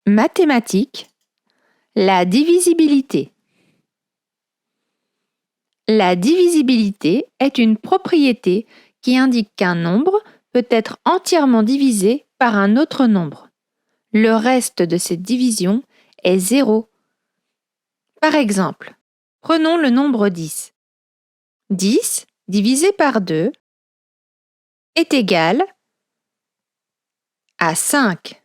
Mathématiques, la divisibilité. La divisibilité est une propriété qui indique qu'un nombre peut être entièrement divisé par un autre nombre. Le reste de cette division est 0. Par exemple, prenons le nombre 10. 10 divisé par 2 est égal à 5.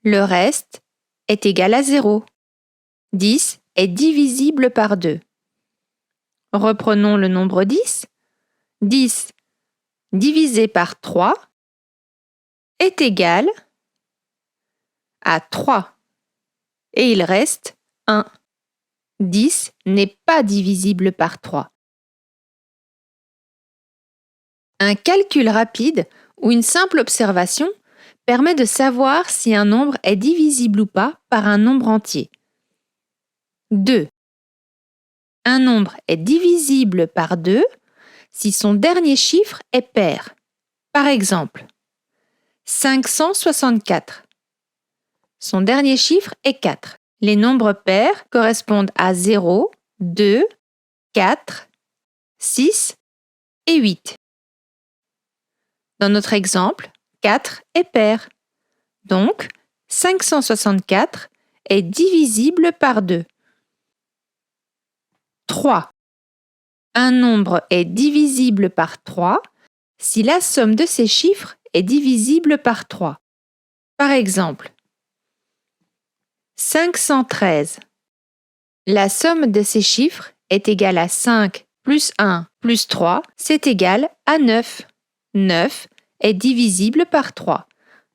Le reste est égal à 0. 10 est divisible par 2. Reprenons le nombre 10. 10 divisé par 3 est égal à 3. Et il reste 1. 10 n'est pas divisible par 3. Un calcul rapide ou une simple observation permet de savoir si un nombre est divisible ou pas par un nombre entier. 2. Un nombre est divisible par 2 si son dernier chiffre est pair. Par exemple, 564. Son dernier chiffre est 4. Les nombres pairs correspondent à 0, 2, 4, 6 et 8. Dans notre exemple, 4 est pair. Donc, 564 est divisible par 2. 3. Un nombre est divisible par 3 si la somme de ses chiffres est divisible par 3. Par exemple, 513. La somme de ces chiffres est égale à 5 plus 1 plus 3, c'est égal à 9. 9 est divisible par 3.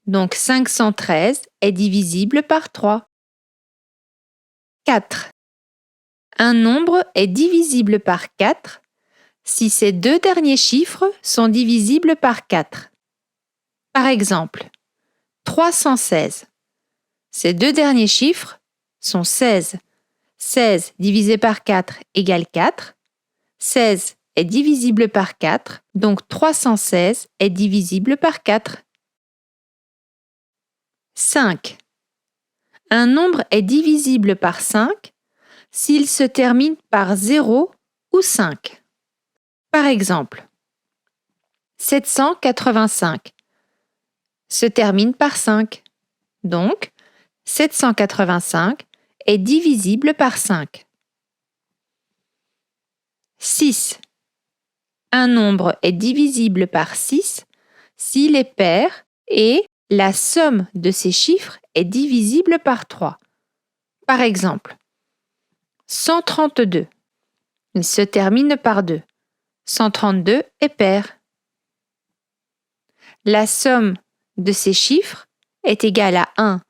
Donc 513 est divisible par 3. 4. Un nombre est divisible par 4 si ses deux derniers chiffres sont divisibles par 4. Par exemple, 316. Ces deux derniers chiffres sont 16. 16 divisé par 4 égale 4. 16 est divisible par 4, donc 316 est divisible par 4. 5. Un nombre est divisible par 5 s'il se termine par 0 ou 5. Par exemple, 785 se termine par 5. Donc, 785 est divisible par 5. 6. Un nombre est divisible par 6 s'il est pair et la somme de ses chiffres est divisible par 3. Par exemple, 132. Il se termine par 2. 132 est pair. La somme de ces chiffres est égale à 1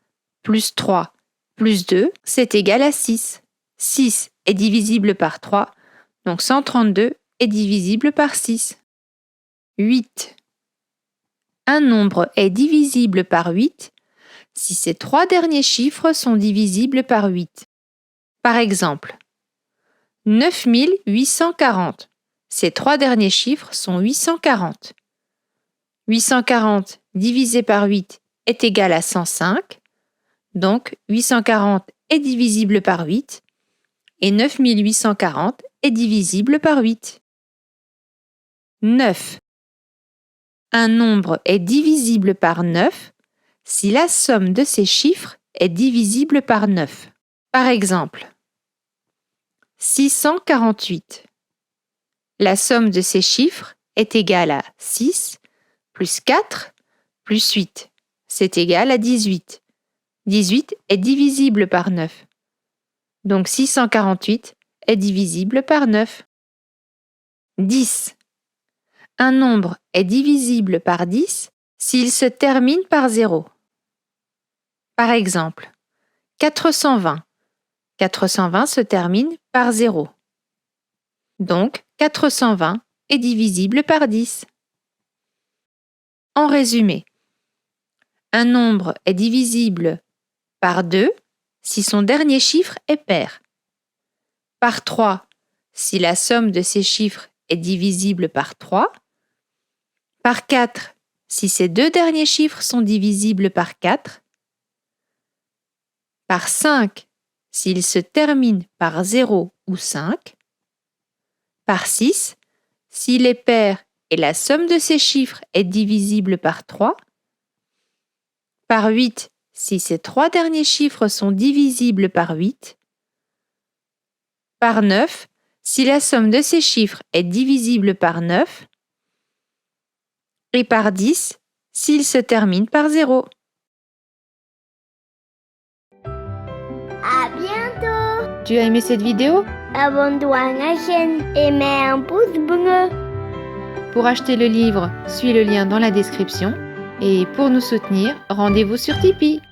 plus 3 plus 2, c'est égal à 6. 6 est divisible par 3, donc 132 est divisible par 6. 8. Un nombre est divisible par 8 si ses trois derniers chiffres sont divisibles par 8. Par exemple, 9840. Ces trois derniers chiffres sont 840. 840 divisé par 8 est égal à 105. Donc 840 est divisible par 8 et 9840 est divisible par 8. 9. Un nombre est divisible par 9 si la somme de ses chiffres est divisible par 9. Par exemple, 648. La somme de ces chiffres est égale à 6 plus 4 plus 8. C'est égal à 18. 18 est divisible par 9. Donc 648 est divisible par 9. 10. Un nombre est divisible par 10 s'il se termine par 0. Par exemple, 420. 420 se termine par 0. Donc 420 est divisible par 10. En résumé, un nombre est divisible par 2 si son dernier chiffre est pair, par 3 si la somme de ses chiffres est divisible par 3, par 4 si ses deux derniers chiffres sont divisibles par 4, par 5 s'il se termine par 0 ou 5, par 6 s'il est pair et la somme de ces chiffres est divisible par 3, par 8 si ces 3 derniers chiffres sont divisibles par 8, par 9 si la somme de ces chiffres est divisible par 9, et par 10 s'il se termine par 0. À bientôt! Tu as aimé cette vidéo? Abonne-toi à la chaîne et mets un pouce bleu. Pour acheter le livre, suis le lien dans la description. Et pour nous soutenir, rendez-vous sur Tipeee.